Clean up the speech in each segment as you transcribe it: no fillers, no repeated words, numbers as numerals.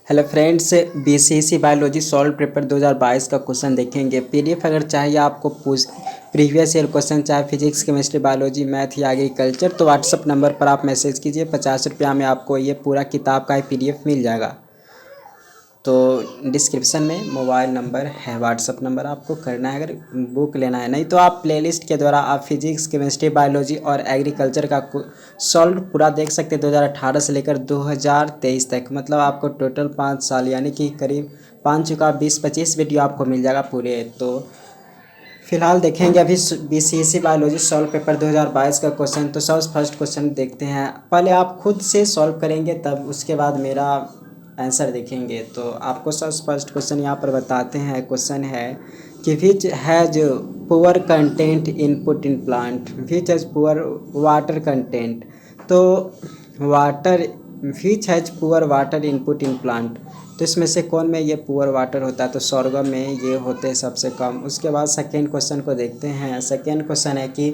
Hello friends, BCSE biology solve paper 2022 का question देखेंगे। PDF अगर चाहिए आपको प्रीवियस ईयर क्वेश्चन, चाहे फिजिक्स, केमिस्ट्री, बायोलॉजी, मैथ या एग्रीकल्चर, तो व्हाट्सअप नंबर पर आप मैसेज कीजिए। 50 रुपया में आपको ये पूरा किताब का पीडीएफ मिल जाएगा। तो डिस्क्रिप्शन में मोबाइल नंबर है, व्हाट्सअप नंबर आपको करना है अगर बुक लेना है। नहीं तो आप प्लेलिस्ट के द्वारा आप फिजिक्स, केमिस्ट्री, बायोलॉजी और एग्रीकल्चर का सॉल्व पूरा देख सकते हैं 2018 से लेकर 2023 तक। मतलब आपको टोटल 5 साल यानी कि करीब 5 का 20-25 वीडियो आपको मिल जाएगा पूरे। तो फिलहाल देखेंगे अभी बीसीएसई बायोलॉजी सॉल्व पेपर 2022 का क्वेश्चन। तो सबसे फर्स्ट क्वेश्चन देखते हैं। पहले आप खुद से सॉल्व करेंगे, तब उसके बाद मेरा आंसर देखेंगे। तो आपको सबसे फर्स्ट क्वेश्चन यहाँ पर बताते हैं। क्वेश्चन है कि which has poor content input in plant, which has poor water content. तो water, which has poor water input in plant, तो इसमें से कौन में ये पुअर वाटर होता है? तो सॉर्गम में ये होते हैं सबसे कम। उसके बाद सेकेंड क्वेश्चन को देखते हैं। सेकेंड क्वेश्चन है कि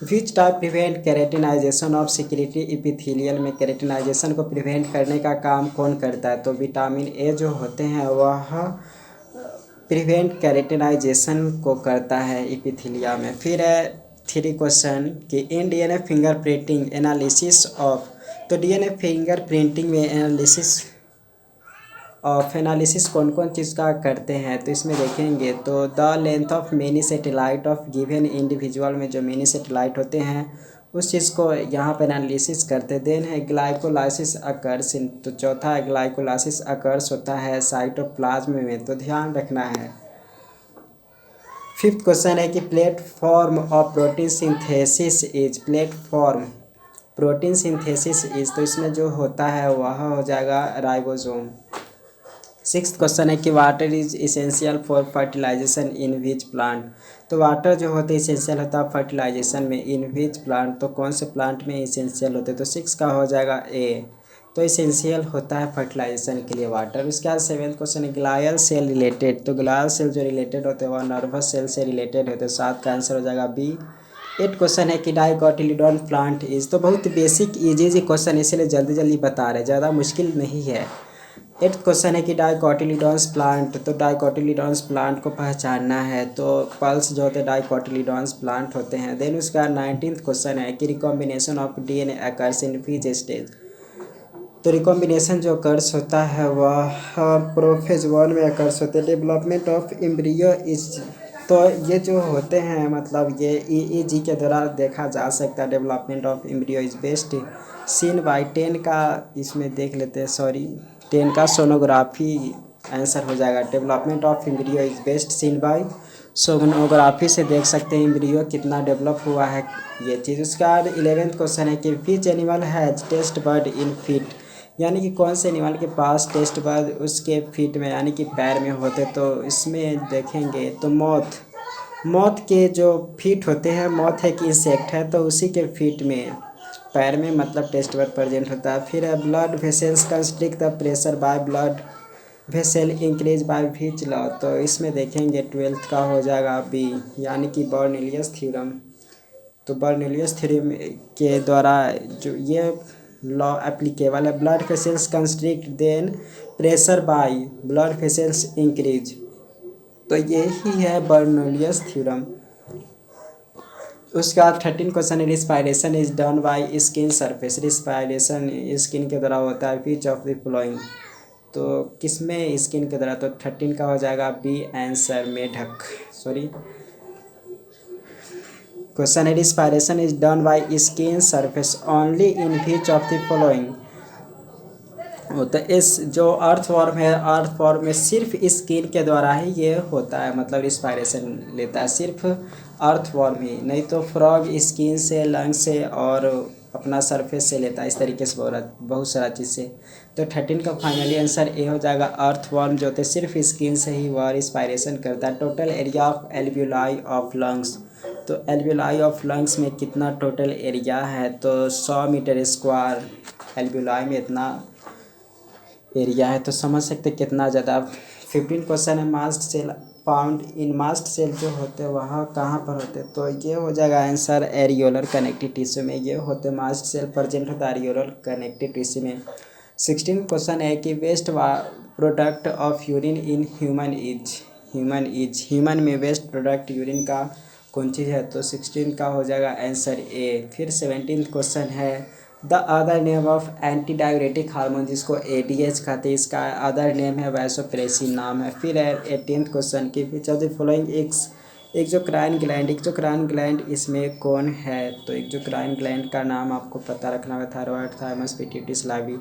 which type prevent केरेटिनाइजेशन of secretory epithelial में केरेटिनाइजेशन को प्रिवेंट करने का काम कौन करता है? तो विटामिन ए जो होते हैं वह प्रिवेंट केरेटिनाइजेशन को करता है इपिथेलिया में। फिर है थ्री क्वेश्चन कि in DNA fingerprinting analysis of, तो डीएनए फिंगरप्रिंटिंग में एनालिसिस कौन कौन चीज़ का करते हैं? तो इसमें देखेंगे तो the length of many satellite of given individual में जो मेनी सेटेलाइट होते हैं उस चीज़ को यहाँ पर एनालिसिस करते। देन है ग्लाइकोलाइसिस अकर्स, तो चौथा है ग्लाइकोलाइसिस अकर्स होता है साइटोप्लाज्म में, तो ध्यान रखना है। फिफ्थ क्वेश्चन है कि platform of protein synthesis is, platform protein synthesis is, तो इसमें जो होता है वह हो जाएगा राइबोसोम। सिक्स्थ क्वेश्चन है कि water is essential for fertilisation in which plant, तो वाटर जो होते हैं इसेंशियल होता है फर्टिलाइजेशन में इन विच प्लांट, तो कौन से प्लांट में इसेंशियल होते हैं? तो सिक्स का हो जाएगा ए, तो इसेंशियल होता है फर्टिलाइजेशन के लिए वाटर। उसके बाद सेवेंथ क्वेश्चन है ग्लायल सेल रिलेटेड, तो ग्लायल सेल जो रिलेटेड होते हैं वह नर्वस सेल से रिलेटेड होते हैं। सात का आंसर हो जाएगा बी। एट क्वेश्चन है कि डाइकोटिलीडोन प्लांट इज, तो बहुत बेसिक इजी क्वेश्चन, इसलिए जल्दी जल्दी बता रहे, ज़्यादा मुश्किल नहीं है। एट्थ क्वेश्चन है कि डाइकोटिलीडोन्स प्लांट, तो डाइकोटिलीडोन्स प्लांट को पहचानना है, तो पल्स जो होते हैं डाइकोटिलीडोन्स प्लांट होते हैं। देन उसका 19th क्वेश्चन है कि recombination of DNA occurs in which stage, तो रिकॉम्बिनेशन जो अकर्स होता है वह प्रोफेज 1 में अकर्स होते हैं। डेवलपमेंट ऑफ एम्ब्रियो इज, तो ये जो होते हैं मतलब ये ईईजी के द्वारा देखा जा सकता है। Development of embryo is best seen by 10 का, इसमें देख लेते हैं, सॉरी 10 का सोनोग्राफी आंसर हो जाएगा। Development of embryo is best seen by sonography से देख सकते हैं एम्ब्रियो कितना डेवलप हुआ है ये चीज़। उसके बाद 11th क्वेश्चन है कि which animal has taste bird in feet, यानी कि कौन से एनिमल के पास टेस्ट बर्ड उसके फीट में यानी कि पैर में होते? तो इसमें देखेंगे तो मौत के जो फीट होते हैं, मौत है कि इंसेक्ट है, तो उसी के फीट में पैर में मतलब टेस्ट बर्ड प्रेजेंट होता है। फिर है blood vessels constrict the pressure by blood vessel increase by which law, तो इसमें देखेंगे 12th का हो जाएगा बी, यानी कि बर्नौलियस थ्योरम। तो बर्नौलियस थ्योरम के द्वारा जो ये लॉ एप्लीकेबल है। Blood vessels constrict then pressure by blood vessels increase, तो यही है बर्नौलियस थ्योरम। उसका 13 क्वेश्चन है respiration is done by skin surface, respiration skin के द्वारा होता है। विच ऑफ द फॉलोइंग, तो किसमें स्किन के द्वारा? तो 13 का हो जाएगा बी आंसर, मेढक, सॉरी। क्वेश्चन है respiration is done by skin surface only in which of the following, तो इस जो अर्थवॉर्म है, अर्थवॉर्म में सिर्फ स्किन के द्वारा ही ये होता है, मतलब रिस्पायरेशन लेता है सिर्फ अर्थवॉर्म ही, नहीं तो फ्रॉग स्किन से, लंग से और अपना सरफेस से लेता है, इस तरीके से बहुत सारा चीज़ से। तो 13 का फाइनली आंसर ए हो जाएगा। अर्थवॉर्म जो होते हैं सिर्फ स्किन से ही वह रिस्पायरेशन करता है। Total area of alveoli of lungs, तो एल्वियोलाई ऑफ लंग्स में कितना टोटल एरिया है? तो 100 मीटर स्क्वायर एल्वियोलाई में इतना एरिया है, तो समझ सकते कितना ज़्यादा। 15 क्वेश्चन है mast cell found in, mast cell जो होते हैं वहाँ कहाँ पर होते हैं? तो ये हो जाएगा आंसर एरियोलर कनेक्टिव टिश्यू में, ये होते मास्ट सेल प्रेजेंट होता है एरियोलर कनेक्टिव टिश्यू में। 16 क्वेश्चन है कि waste product of urine in human में वेस्ट प्रोडक्ट यूरिन का कौन चीज़ है, तो 16 का हो जाएगा आंसर ए। फिर 17 क्वेश्चन है the other name of anti diabetic hormone, जिसको ADH कहते हैं, इसका अदर नेम है वैसोप्रेसिन नाम है। फिर है 18 क्वेश्चन की विच of the following exocrine gland इसमें कौन है, तो एक्सोक्राइन ग्लैंड का नाम आपको पता रखना है, थायरॉयड, थायमस, पिट्यूटरी, सलाइवरी।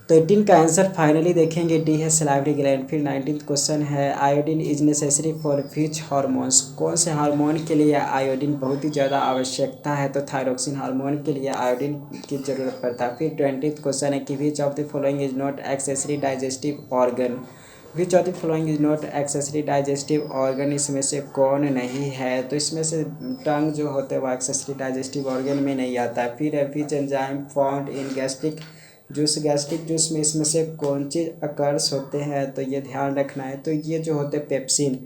तो 18 का आंसर फाइनली देखेंगे डी है सलाइवरी ग्लैंड। फिर 19 क्वेश्चन है iodine is necessary for which hormones, कौन से हार्मोन के लिए आयोडीन बहुत ही ज़्यादा आवश्यकता है, तो थायरोक्सिन हार्मोन के लिए आयोडीन की ज़रूरत पड़ता है। फिर 20 क्वेश्चन है कि which of the following is not accessory digestive organ, which of the following is not accessory digestive organ, इसमें से कौन नहीं है, तो इसमें से टंग जो होते हैं वो एक्सेसरी डाइजेस्टिव ऑर्गन में नहीं आता है। फिर है which enzyme found in gastric juice में इसमें से कौन चीज़ अकर्स होते हैं, तो ये ध्यान रखना है। तो ये जो होते हैं पेप्सिन,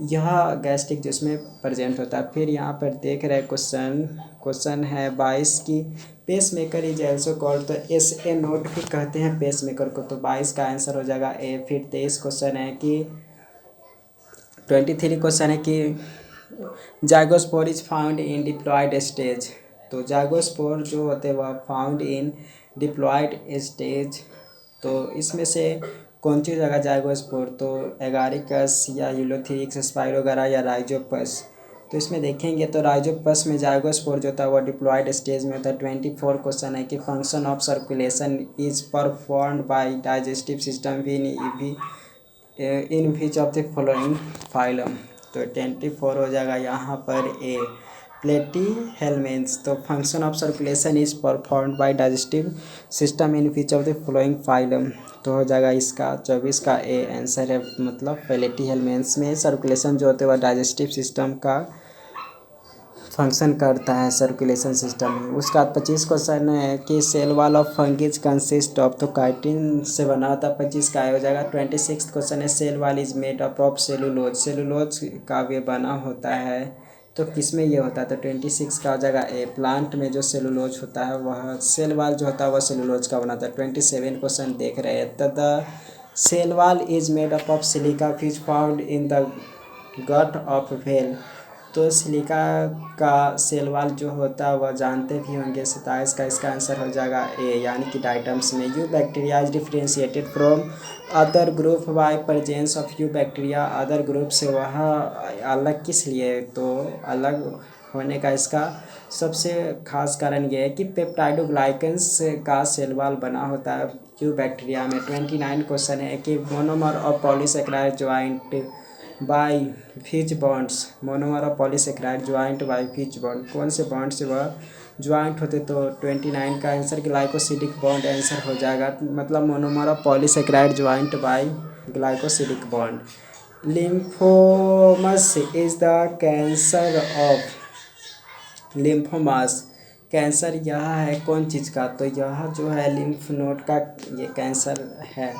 यह गैस्ट्रिक जूस में प्रेजेंट होता है। फिर यहाँ पर देख रहे हैं क्वेश्चन है 22 की pace maker is also called, तो SA नोट भी कहते हैं पेस मेकर को, तो 22 का आंसर हो जाएगा ए। फिर 23 क्वेश्चन है कि 23 क्वेश्चन है कि zygospore is found in diploid stage, तो जाइगोस्पोर जो होते हैं वह फाउंड इन डिप्लॉयड स्टेज, तो इसमें से कौन सी जगह जाइगोस्पोर, तो एगारिकस या यूलोथेरिक्स, स्पाइरोगारा या राइजोपस, तो इसमें देखेंगे तो राइजोपस में जाइगोस्पोर जो होता है वह डिप्लॉयड स्टेज में होता है। 24 क्वेश्चन है कि function of circulation is performed by digestive system in which of the following phylum, तो 24 हो जाएगा यहाँ पर ए प्लेटीहेल्मिन्थ, तो function of circulation is performed by digestive system in which of the following phylum, तो हो जाएगा इसका 24 का ए आंसर है, मतलब प्लेटीहेल्मिन्थ में सर्कुलेशन जो होते हैं वह डाइजेस्टिव सिस्टम का फंक्शन करता है सर्कुलेशन सिस्टम में। उसका 25 क्वेश्चन है कि cell wall of fungi consist of, तो काइटिन से बना होता है, 25 का हो जाएगा। 26 क्वेश्चन है cell wall is made up of cellulose का वे बना होता है, तो किस में ये होता है, तो 26 का हो जाएगा ए प्लांट में जो सेलुलोज होता है वह सेल वॉल जो होता है वह सेलुलोज का बनाता है। 27 क्वेश्चन देख रहे हैं तो the cell wall is made up of silica which found in the gut of whale, तो सिलिका का सेल वॉल जो होता है वह जानते भी होंगे, 27 का इसका आंसर हो जाएगा ए, यानी कि डाइटम्स में। You bacteria is differentiated from other group by presence of you bacteria, other group से वह अलग किस लिए, तो अलग होने का इसका सबसे खास कारण यह है कि पेप्टाइडोग्लाइकन्स का सेल वॉल बना होता है यू बैक्टीरिया में। 29 क्वेश्चन है कि मोनोमर और पॉलीसेकेराइड ज्वाइंट बाय फिज बॉन्ड्स, मोनोमर और पॉलीसेकेराइड ज्वाइंट बाय फिज बॉन्ड, कौन से बॉन्ड से वह ज्वाइंट होते, तो 29 का आंसर ग्लाइकोसिडिक बॉन्ड आंसर हो जाएगा, मतलब मोनोमर और polysaccharide joint by glycosidic bond. Lymphomas is the cancer of lymphomas, cancer यह है कौन चीज़ का, तो यह जो है लिम्फ नोड का ये कैंसर है।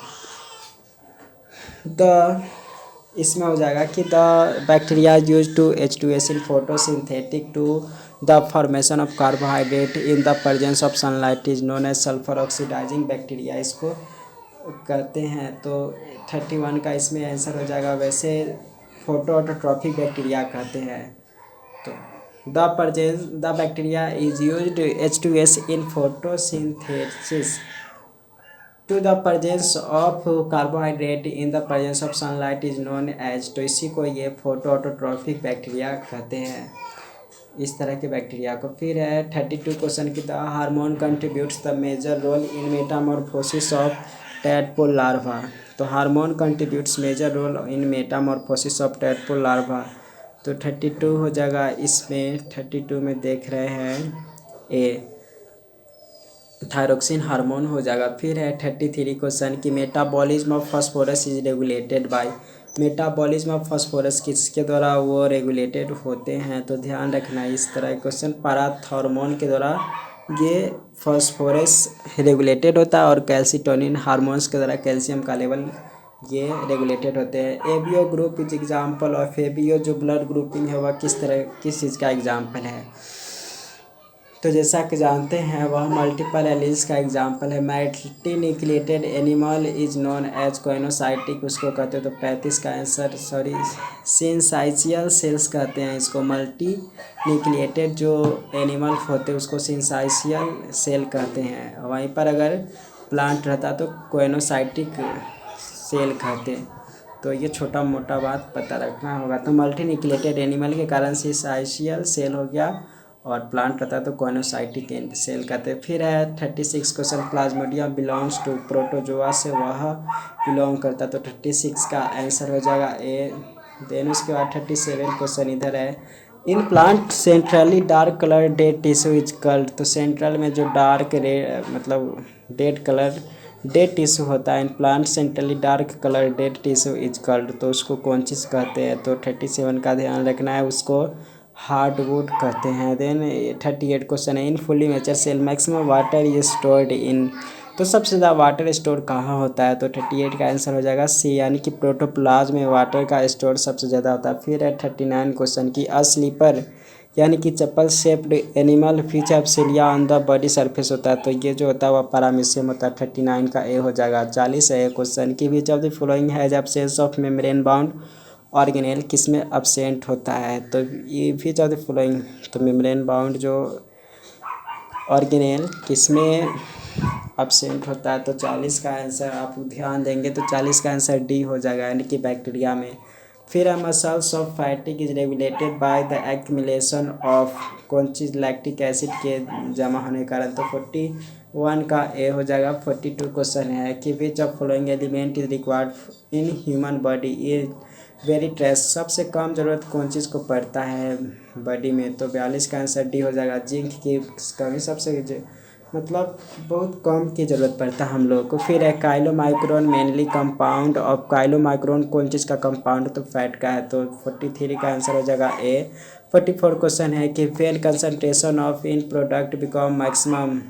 द इसमें हो जाएगा कि the bacteria use to H2S in photosynthetic to the formation of carbohydrate in the presence of sunlight is known as sulphur oxidising bacteria, इसको कहते हैं। तो 31 का इसमें आंसर हो जाएगा, वैसे फोटो ऑटोट्रॉफिक बैक्टीरिया कहते हैं। तो the bacteria is used H2S in photosynthesis to the presence of carbohydrate in the presence of sunlight is known as, तो इसी को ये फोटो ऑटोट्रॉफिक बैक्टीरिया कहते हैं, इस तरह के बैक्टीरिया को। फिर है 32 क्वेश्चन की the hormone contributes the major role in metamorphosis of tadpole larva, तो hormone contributes major role in metamorphosis of tadpole larva, तो 32 हो जाएगा इसमें। 32 में देख रहे हैं ए थायरोक्सिन हार्मोन हो जाएगा। फिर है 33 क्वेश्चन की metabolism of phosphorus is regulated by, metabolism of phosphorus किसके द्वारा वो रेगुलेटेड होते हैं, तो ध्यान रखना इस तरह क्वेश्चन पाराथॉर्मोन के द्वारा ये फास्फोरस रेगुलेटेड होता है, और कैल्सिटोनिन हार्मोन्स के द्वारा कैल्शियम का लेवल ये रेगुलेटेड होते हैं। ABO group is example of, ABO जो ब्लड ग्रुपिंग है वह किस चीज़ का एग्जाम्पल है, तो जैसा कि जानते हैं वह मल्टीपल एलील्स का एग्जाम्पल है। Multinucleated animal is known as coenocytic, उसको कहते हैं। तो 35 का आंसर सिंसाइशियल सेल्स कहते हैं इसको। मल्टी न्यूक्लिएटेड जो एनिमल होते हैं उसको सिंसाइशियल सेल कहते हैं। वहीं पर अगर प्लांट रहता तो कोइनोसाइटिक सेल कहते। तो ये छोटा मोटा बात पता रखना होगा। तो मल्टी न्यूक्लिएटेड एनिमल के कारण सिंसाइशियल सेल हो गया, और प्लांट रहता है तो कोइनोसाइटिक सेल कहते हैं। फिर है 36 question, plasmodium belongs to protozoa से वह बिलोंग करता है। तो 36 का आंसर हो जाएगा ए। देन उसके बाद 37 क्वेश्चन इधर है, in plant centrally dark colour dead tissue is called. तो सेंट्रल में जो डार्क मतलब डेड कलर डेड टिश्यू होता है, in plant centrally dark colour dead tissue is called, तो उसको कौन चीज़ कहते हैं। तो 37 का ध्यान रखना है, उसको हार्डवुड कहते हैं। देन 38 क्वेश्चन है, in fully mature cell maximum water is stored in. तो सबसे ज़्यादा वाटर स्टोर कहाँ होता है। तो 38 का आंसर हो जाएगा सी, यानी कि प्रोटोप्लाज्म में वाटर का स्टोर सबसे ज़्यादा होता है। फिर है 39 क्वेश्चन की, अ स्लीपर यानी कि चप्पल शेप्ड एनिमल फीच of cilia on the body surface होता है। तो ये जो होता है वह पैरामीशियम होता है। 39 का ए हो जाएगा। 40 है क्वेश्चन की, विच of the following has absence of membrane bound organelle, किसमें अब्सेंट होता है। तो ये विच ऑफ द फॉलोइंग, तो मेम्ब्रेन बाउंड जो ऑर्गेनेल किसमें अब्सेंट होता है। तो 40 का आंसर आप ध्यान देंगे तो 40 का आंसर डी हो जाएगा, यानी कि बैक्टीरिया में। फिर है muscles of फैटिक is regulated by the accumulation of, कौन चीज़, लैक्टिक एसिड के जमा होने के कारण। तो 41 का ए हो जाएगा। 42 क्वेश्चन है कि which of following element is required in human body ये वेरी ट्रेस, सबसे कम ज़रूरत कौन चीज़ को पड़ता है बॉडी में। तो 42 का आंसर डी हो जाएगा। जिंक की कमी सबसे मतलब बहुत कम की ज़रूरत पड़ता है हम लोगों को। फिर है chylomicron mainly compound of, chylomicron कौन चीज़ का कंपाउंड, तो फैट का है। तो 43 का आंसर हो जाएगा ए। 44 क्वेश्चन है कि when concentration of end product become maximum.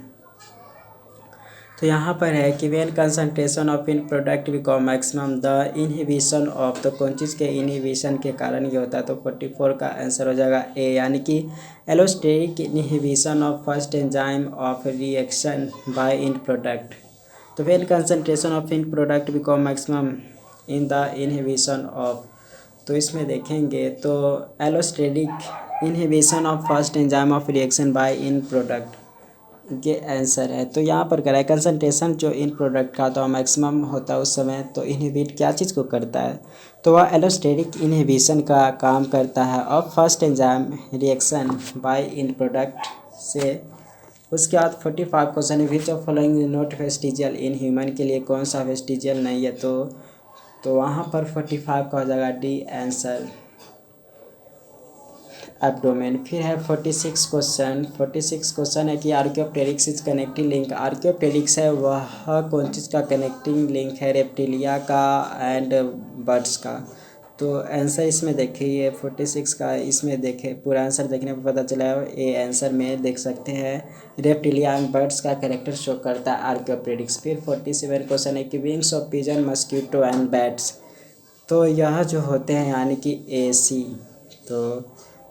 तो यहाँ पर है कि when concentration of end product become maximum the inhibition of, तो कौन चीज़ के इनहिबिशन के कारण ये होता है। तो 44 का आंसर हो जाएगा ए, यानी कि allosteric inhibition of first enzyme of reaction by end product. तो when concentration of end product become maximum in the inhibition of, तो इसमें देखेंगे तो allosteric inhibition of first enzyme of reaction by end product, ये answer है। तो यहाँ पर करा है कंसंट्रेशन जो इन प्रोडक्ट का तो मैक्सिमम होता है उस समय, तो इनहिबिट क्या चीज़ को करता है, तो वह एलोस्टेरिक इनहिबिशन का काम करता है of first enzyme reaction by end product से। उसके बाद 45 क्वेश्चन है, which of following not vestigial in human, के लिए कौन सा वेस्टिजियल नहीं है। तो वहाँ पर 45 का हो जाएगा डी आंसर, एब्डोमेन। फिर है 46 क्वेश्चन। 46 क्वेश्चन है कि Archaeopteryx is connecting link, Archaeopteryx है वह कौन चीज़ का कनेक्टिंग लिंक है, रेप्टिलिया का एंड बर्ड्स का। तो आंसर इसमें देखिए 46 का, इसमें देखे पूरा आंसर देखने पर पता चला है। ये आंसर में देख सकते हैं रेप्टिलिया एंड बर्ड्स का कैरेक्टर शो करता है आर्कियोप्टेरिक्स। फिर 47 क्वेश्चन है कि wings of pigeon mosquito and bats, तो यह जो होते हैं यानी कि AC, तो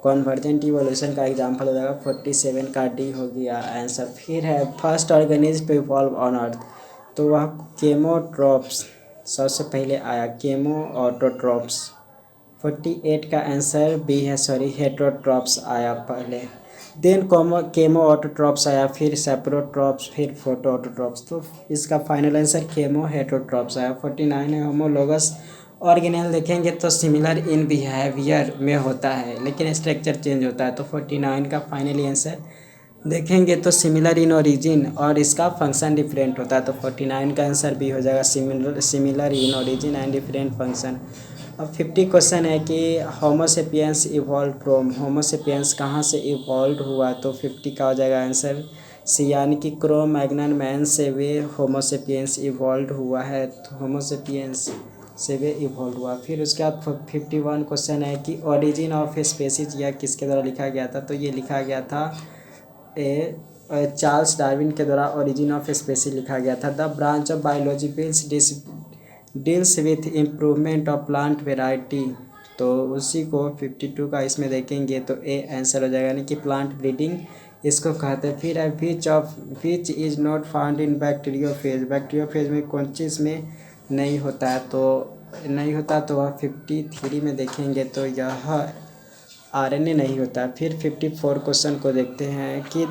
कॉन्वर्जेंट इवोल्यूशन का एग्जाम्पल हो जाएगा। 47 का डी हो गया आंसर। फिर है first organism to evolve on earth, तो वह केमोट्रॉप्स सबसे पहले आया, केमो ऑटोट्रॉप्स। 48 का आंसर बी है, हेटरोट्रॉप्स आया पहले, देन केमो ऑटोट्रॉप्स आया, फिर सेप्रोट्रॉप्स, फिर फोटो ऑटोट्रॉप्स। तो इसका फाइनल आंसर केमो हेटरोट्रॉप्स आया। 49 है होमोलोगस ऑर्गेनेल, देखेंगे तो सिमिलर इन बिहेवियर में होता है लेकिन स्ट्रक्चर चेंज होता है। तो 49 का फाइनली आंसर देखेंगे तो सिमिलर इन ओरिजिन और इसका फंक्शन डिफरेंट होता है। तो 49 का आंसर भी हो जाएगा, similar in origin and different function. अब 50 क्वेश्चन है कि होमोसेपियंस इवॉल्व फ्रॉम, होमोसेपियंस कहाँ से इवॉल्व हुआ। तो 50 का हो जाएगा आंसर सी, यानी कि क्रो मैग्नन मैन से वे होमोसेपियंस इवॉल्व हुआ है। तो होमोसेपियंस से वे इवॉल्व हुआ। फिर उसके बाद 51 क्वेश्चन है कि ओरिजिन ऑफ स्पेसीज यह किसके द्वारा लिखा गया था। तो ये लिखा गया था चार्ल्स डार्विन के द्वारा ओरिजिन ऑफ स्पेसीज लिखा गया था। The branch of biology deals with improvement of plant variety, तो उसी को 52 का इसमें देखेंगे तो ए आंसर हो जाएगा, यानी कि प्लांट ब्रीडिंग इसको कहते हैं। फिर है which is not found in bacteriophage. Bacteriophage में कौन चीज़ में नहीं होता है, तो नहीं होता तो वह 53 में देखेंगे तो यह RNA नहीं होता। फिर 54 क्वेश्चन को देखते हैं कि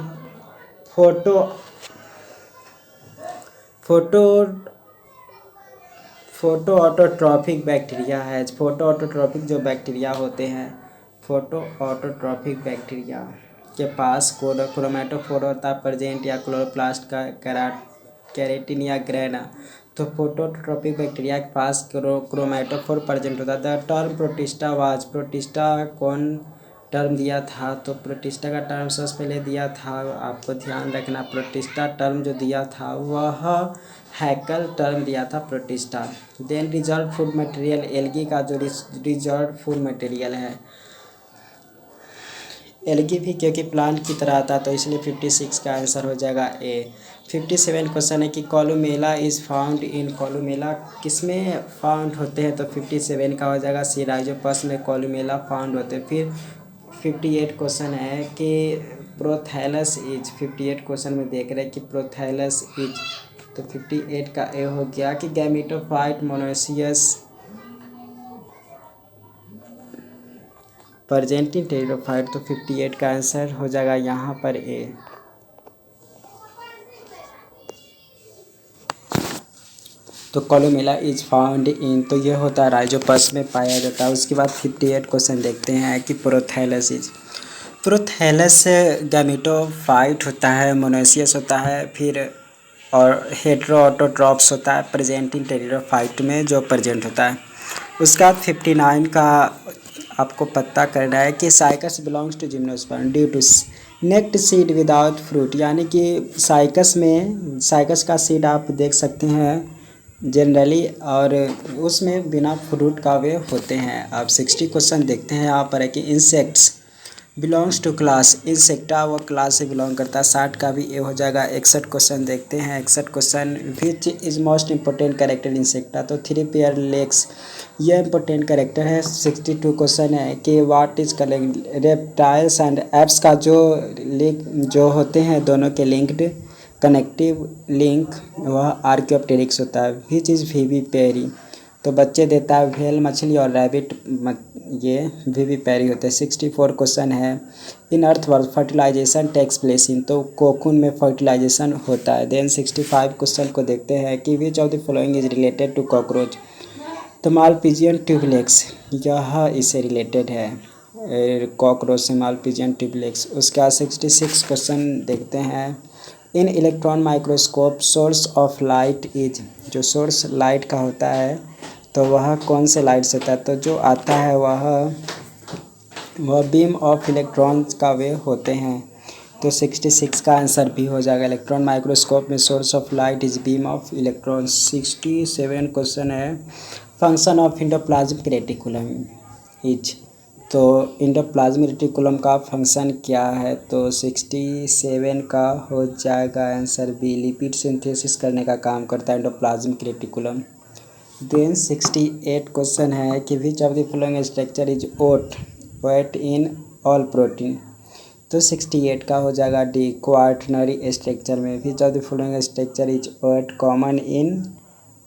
photo photo photo autotrophic bacteria है। फोटो ऑटोट्रॉफिक जो बैक्टीरिया होते हैं, फोटो ऑटोट्रॉफिक बैक्टीरिया के पास क्रोमेटोफोर होता है प्रेजेंट, या क्लोरोप्लास्ट का कैरेटिन या ग्रेना। तो फोटो ऑटोट्रॉफिक बैक्टीरिया के पास क्रोमेटोफोर प्रेजेंट होता है। The term protista was, protista कौन टर्म दिया था, तो प्रोटिस्टा का टर्म सबसे पहले दिया था, आपको ध्यान रखना, प्रोटिस्टा टर्म जो दिया था वह हैकल टर्म दिया था protista. Then reserve food material, algae का जो रिजर्व फूड मटेरियल है, एल्गी भी क्योंकि प्लांट की तरह आता तो इसलिए 56 का आंसर हो जाएगा ए। 57 क्वेश्चन है कि columella is found in, columella किस में फाउंड होते हैं, तो 57 का हो जाएगा सी, राइजोपस में कोलुमेला फाउंड होते हैं। फिर 58 क्वेश्चन है कि प्रोथैलस इज, 58 क्वेश्चन में देख रहे हैं कि प्रोथैलस इज, तो 58 का ए हो गया कि gametophyte monoecious present in pteridophyte, तो 58 का आंसर हो जाएगा यहाँ पर ए। तो कोलुमेला इज फाउंड इन, तो ये होता है राइजोपस में पाया जाता है। उसके बाद 58 क्वेश्चन देखते हैं कि प्रोथैलस इज, प्रोथैलस गैमेटोफाइट होता है, मोनोसियस होता है, फिर और हेटेरोऑटोट्रॉप्स होता है प्रेजेंट इन टेरिडोफाइट में जो प्रेजेंट होता है। उसका 59 का आपको पता करना है कि cycas belongs to gymnosperm due to naked seed without fruit, यानी कि साइकस में, साइकस का सीड आप देख सकते हैं जनरली, और उसमें बिना फ्रूट का वे होते हैं। अब 60 क्वेश्चन देखते हैं यहाँ पर है कि insects belongs to class, insecta वो क्लास से बिलोंग करता है। 60 का भी ए हो जाएगा। 61 क्वेश्चन देखते हैं। 61 question which is most important character insecta, तो 3 पेयर लेग्स ये इंपॉर्टेंट कैरेक्टर है। 62 क्वेश्चन है कि what is reptiles and apps का जो लिंक जो होते हैं दोनों के लिंक्ड कनेक्टिव लिंक वह आर्कियोप्टेरिक्स होता है। विच इज़ विविपेरी, तो बच्चे देता है व्हेल मछली और रैबिट, ये विविपेरी होते हैं। 64 क्वेश्चन है in earthworm fertilization takes place in, तो कोकून में फर्टिलाइजेशन होता है। देन 65 क्वेश्चन को देखते हैं कि which of the following is related to cockroach, तो मालपीजियन ट्यूबलेक्स यह इससे रिलेटेड है, कॉकरोच से मालपीजियन ट्यूबलेक्स। उसका 66 क्वेश्चन देखते हैं in electron microscope source of light is, जो सोर्स लाइट का होता है तो वह कौन से लाइट से होता है, तो जो आता है वह बीम ऑफ इलेक्ट्रॉन्स का वे होते हैं। तो 66 का आंसर भी हो जाएगा। इलेक्ट्रॉन माइक्रोस्कोप में source of light is beam of electron. 67 question है function of endoplasmic reticulum is, तो इंडोप्लाज्मिक रेटिकुलम का फंक्शन क्या है, तो 67 का हो जाएगा आंसर बी, लिपिड सिंथेसिस करने का काम करता है इंडोप्लाज्मिक रेटिकुलम। देन 68 क्वेश्चन है कि which of the following structure is not in all protein, तो 68 का हो जाएगा डी, क्वाटरनरी स्ट्रक्चर में। Which of the following structure is not common in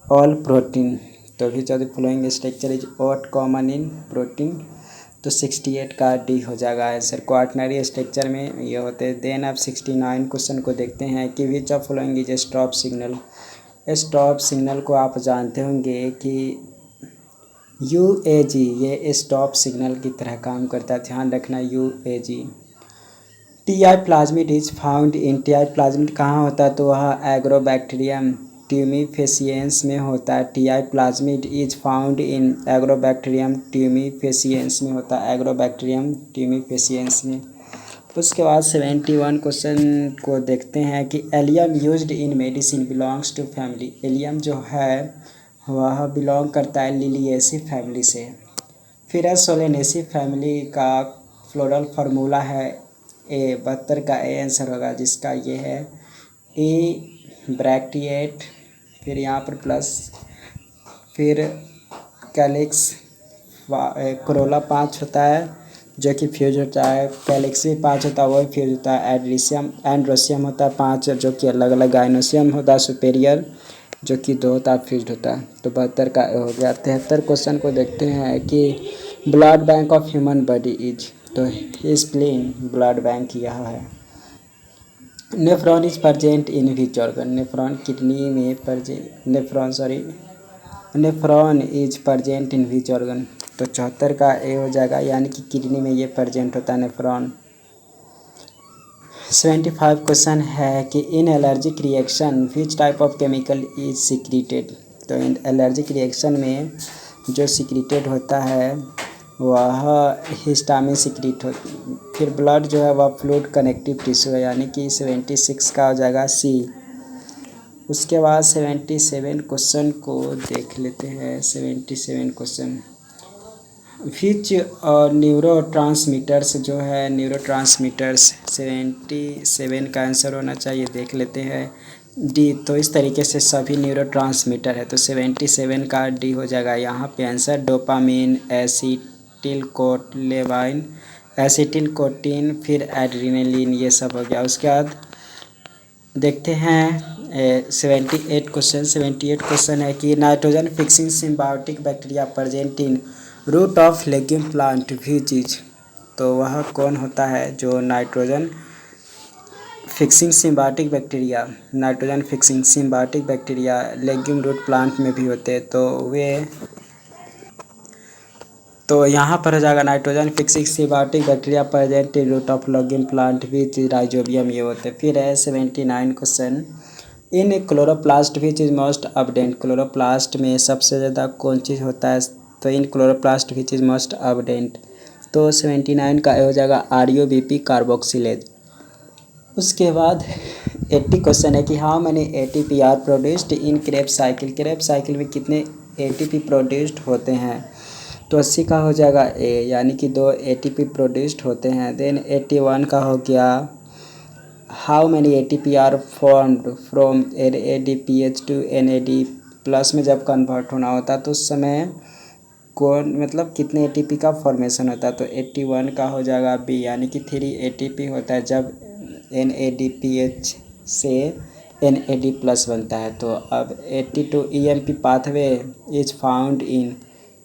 all protein, तो which of the following structure is not common in protein, तो 68 का D हो जाएगा आंसर, क्वाटरनरी स्ट्रक्चर में ये होते हैं। देन आप 69 क्वेश्चन को देखते हैं कि which of following is stop signal, stop signal को आप जानते होंगे कि UAG ये स्टॉप सिग्नल की तरह काम करता है, ध्यान रखना UAG। TI plasmid is found in, TI plasmid कहाँ होता है, तो वह एग्रोबैक्टीरियम ट्यूमीफेसियंस में होता है। TI plasmid is found in Agrobacterium tumefaciens में होता है, एग्रोबैक्टीरियम ट्यूमीफेसियंस में। उसके बाद 71 क्वेश्चन को देखते हैं कि allium used in medicine belongs to family, allium जो है वह बिलोंग करता है लिलिएसी फैमिली से। फिर सोलेनेसी फैमिली का फ्लोरल फार्मूला है ए, 72 का ए आंसर होगा, जिसका ये है ए ब्रैक्टिएट, फिर यहाँ पर प्लस, फिर कैलिक्स, कोरोला 5 होता है, जो कि फ्यूज होता है। कैल्शियम 5 होता है वो फ्यूज होता है। एंड्रोसियम होता है 5 जो कि अलग अलग। गाइनोसियम होता है सुपेरियर जो कि 2 होता है फ्यूज होता है। तो 72 का हो गया। 73 क्वेश्चन को देखते हैं कि blood bank of human body is, तो स्प्लीन ब्लड बैंक यह है। Nephron is present in which organ, nephron kidney में nephron is present in which organ, तो 74 का ए हो जाएगा, यानी कि किडनी में ये प्रेजेंट होता है नेफ्रॉन। 75 क्वेश्चन है कि in allergic reaction which type of chemical is secreted, तो इन एलर्जिक रिएक्शन में जो सिक्रीटेड होता है वह हिस्टामिन सिक्रीट हो। फिर ब्लड जो है वह फ्लूइड कनेक्टिव टिश्यू है, यानी कि 76 का हो जाएगा सी। उसके बाद 77 क्वेश्चन को देख लेते हैं। 77 क्वेश्चन विच न्यूरोट्रांसमीटर्स जो है न्यूरोट्रांसमीटर्स 77 का आंसर होना चाहिए, देख लेते हैं डी। तो इस तरीके से सभी न्यूरोट्रांसमीटर है, तो 77 का डी हो जाएगा यहाँ पे आंसर। डोपामीन, एसिटिलकोटिन, फिर एड्रेनलिन, ये सब हो गया। उसके बाद देखते हैं 78 क्वेश्चन है कि nitrogen fixing symbiotic bacteria present in root of legume plant which is, तो वह कौन होता है जो nitrogen fixing symbiotic bacteria legume root plant में भी होते हैं, तो यहाँ पर हो जाएगा nitrogen fixing symbiotic bacteria present in root of legume plant which rhizobium, ये होते हैं। फिर है 79 question in chloroplast which is most abundant, chloroplast में सबसे ज़्यादा कौन चीज़ होता है, तो in chloroplast which is most abundant, तो 79 का हो जाएगा RUBP कार्बोक्सिलेज। उसके बाद 80 क्वेश्चन है कि how many ATP are produced in Kreb cycle, Kreb cycle में कितने ATP प्रोड्यूस्ड होते हैं, तो 80 का हो जाएगा ए, यानी कि 2 ATP प्रोड्यूस्ड होते हैं। देन 81 का हो गया how many ATP are formed from NADPH to NAD plus में जब कन्वर्ट होना होता है तो उस समय कौन मतलब कितने ATP का फॉर्मेशन होता है, तो 81 का हो जाएगा बी, यानी कि 3 ATP होता है जब NADPH से NAD प्लस बनता है। तो अब 82 EMP पाथवे इज फाउंड इन,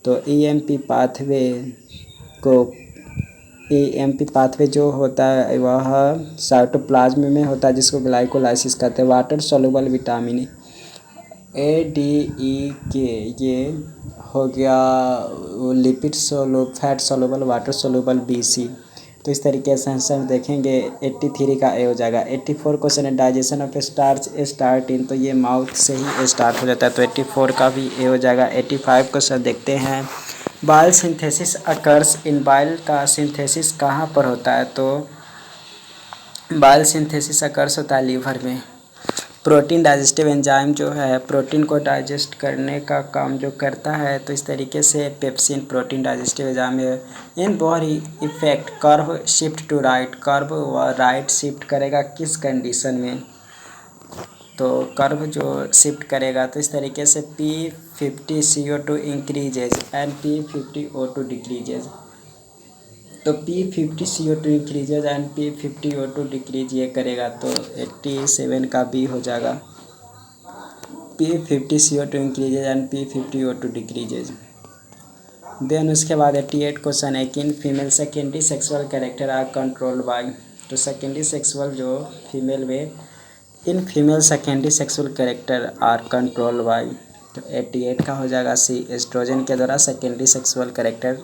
तो EMP पाथवे जो होता है वह साइटोप्लाज्म में होता है जिसको ग्लाइकोलाइसिस कहते हैं। वाटर सोल्यूबल विटामिन ADEK, ये हो गया lipid fat soluble water soluble BC। तो इस तरीके से आंसर देखेंगे। 83 का ए हो जाएगा। 84 क्वेश्चन है digestion of starch start in, तो ये माउथ से ही स्टार्ट हो जाता है, तो 84 का भी ए हो जाएगा। 85 क्वेश्चन देखते हैं bile synthesis occurs in, bile का सिंथेसिस कहाँ पर होता है, तो बाइल सिंथेसिस अकर्स होता है लीवर में। प्रोटीन डाइजेस्टिव एंजाइम जो है प्रोटीन को डाइजेस्ट करने का काम जो करता है, तो इस तरीके से पेप्सिन प्रोटीन डाइजेस्टिव एंजाइम है। In body effect curve shift to right, curve व राइट शिफ्ट करेगा किस कंडीशन में, तो कर्व जो शिफ्ट करेगा तो इस तरीके से P50 CO2 increases and P50 O2 decreases, तो P50 CO2 increases and P50 O2 decrease ये करेगा, तो 87 का बी हो जाएगा। P50 CO2 increases and P50 O2 decreases. Then उसके बाद 88 क्वेश्चन है कि in female secondary sexual character are controlled by, तो सेकेंडरी सेक्सुअल जो फीमेल में in female secondary sexual character are control by, तो 88 का हो जाएगा सी, एस्ट्रोजन के द्वारा सेकेंडरी सेक्सुअल कैरेक्टर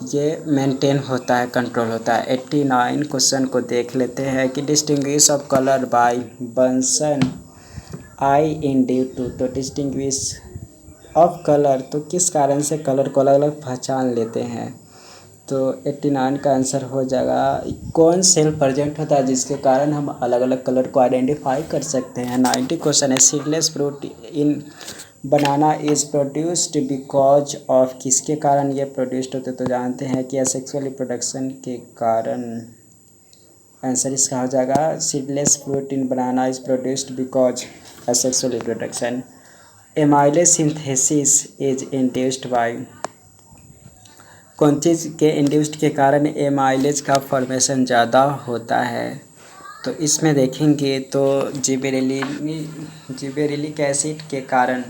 ये मेंटेन होता है, कंट्रोल होता है। 89 क्वेश्चन को देख लेते हैं कि distinguish of colour by Bunsen eye in due to, तो डिस्टिंग्विश ऑफ कलर तो किस कारण से कलर को अलग अलग पहचान लेते हैं, तो 89 का आंसर हो जाएगा कौन सेल प्रेजेंट होता है जिसके कारण हम अलग अलग कलर को आइडेंटिफाई कर सकते हैं। 90 क्वेश्चन है seedless fruit in banana is produced because of, किसके कारण ये प्रोड्यूस्ड होते, तो जानते हैं कि असेक्सुअल रिप्रोडक्शन के कारण। आंसर इसका हो जाएगा seedless fruit in banana is produced because asexual reproduction. Amylase synthesis is induced by, कौन चीज़ के इंड्यूस्ड के कारण एमाइलेज का फॉर्मेशन ज़्यादा होता है? तो इसमें देखेंगे तो जिबेरेलिक एसिड के कारण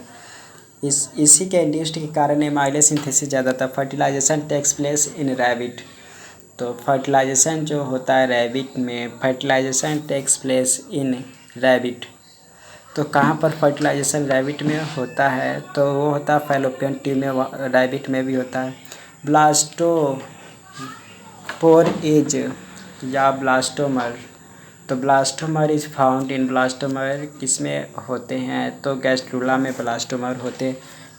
इसी के इंड्यूस्ड के कारण एमाइलेज सिंथेसिस ज़्यादा था। Fertilisation takes place in rabbit. तो फर्टिलाइजेशन जो होता है रैबिट में, fertilisation takes place in rabbit. तो कहाँ पर फर्टिलाइजेशन रैबिट में होता है? तो वो होता है फैलोपियन ट्यूब में, रैबिट में भी होता है। ब्लास्टोपोर एज या ब्लास्टोमर। तो blastomere is found in blastomere किसमें होते हैं? तो गैस्ट्रुला में ब्लास्टोमर होते हैं।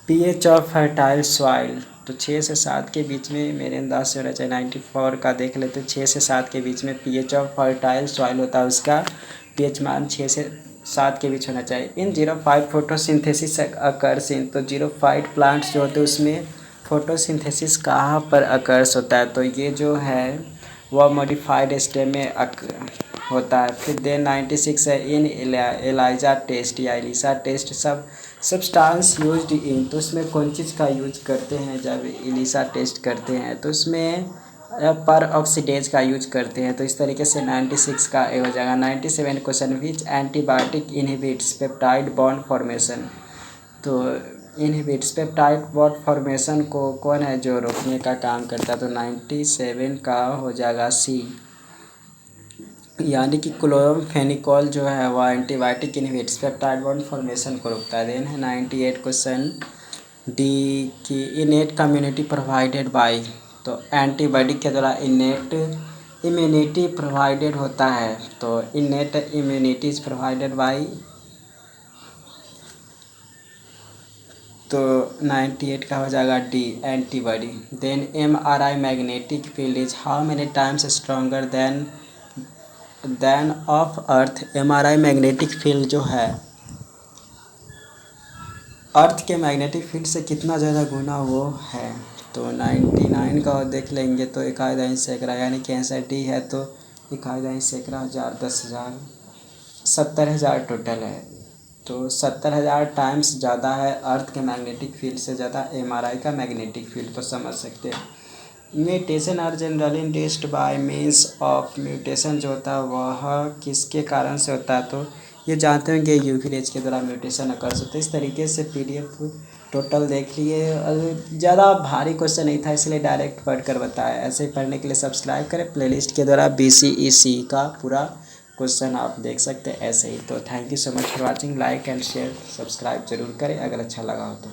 PH of fertile soil. तो 6 से 7 के बीच में मेरे अंदाज से होना चाहिए। 94 का देख लेते, 6 से 7 के बीच में पीएच ऑफ फर्टाइल सॉइल होता है, उसका पीएच मान 6 से 7 के बीच होना चाहिए। इन 0.5 फोटोसिंथेसिस अकर्स इन। तो 0.5 प्लांट्स जो होते हैं उसमें फोटोसिंथेसिस कहाँ पर अकर्स होता है? तो ये जो है वह मॉडिफाइड स्टेट में होता है। फिर देन 96 है इन एलिजा टेस्ट या ELISA test substance used in. तो उसमें कौन चीज़ का यूज करते हैं जब एलिसा टेस्ट करते हैं? तो उसमें पर ऑक्सीडेज का यूज करते हैं। तो इस तरीके से 96 का हो जाएगा। 97 question, which antibiotic inhibits peptide bond formation. तो इनहिबिट्स पेप्टाइड बॉन्ड फॉर्मेशन को कौन है जो रोकने का काम करता है? तो 97 का हो जाएगा सी, यानी कि क्लोरामफेनिकोल जो है वह antibiotic inhibits peptide bond formation को रोकता है। देन है 98 क्वेश्चन डी की इनेट कम्युनिटी प्रोवाइडेड बाय। तो एंटीबॉडी के द्वारा इनेट इम्यूनिटी प्रोवाइडेड होता है। तो innate immunity is provided by. तो 98 का हो जाएगा D, antibody. Then MRI magnetic field is how many times stronger than of earth. MRI magnetic field जो है अर्थ के मैग्नेटिक फील्ड से कितना ज़्यादा गुना वो है? तो 99 का देख लेंगे तो 1/10 सैकड़ा, यानी कि आंसर डी है। तो 1/10 सैकड़ा, 1000, 10,000, 70,000 टोटल है। तो 70,000 टाइम्स ज़्यादा है अर्थ के मैग्नेटिक फील्ड से ज़्यादा एमआरआई का मैग्नेटिक फील्ड, तो समझ सकते हैं। Mutation are generally induced by means of. Mutation जो होता है वह किसके कारण से होता है? तो ये जानते होंगे यूवी रेज के द्वारा म्यूटेशन अकर्स होते हैं। इस तरीके से पीडीएफ टोटल देख लिए। ज़्यादा भारी क्वेश्चन नहीं था इसलिए डायरेक्ट पढ़ कर बताया। ऐसे ही पढ़ने के लिए सब्सक्राइब करें। प्लेलिस्ट के द्वारा BCEC का पूरा क्वेश्चन आप देख सकते हैं ऐसे ही। तो thank you so much for watching. Like and share subscribe जरूर करें अगर अच्छा लगा हो तो।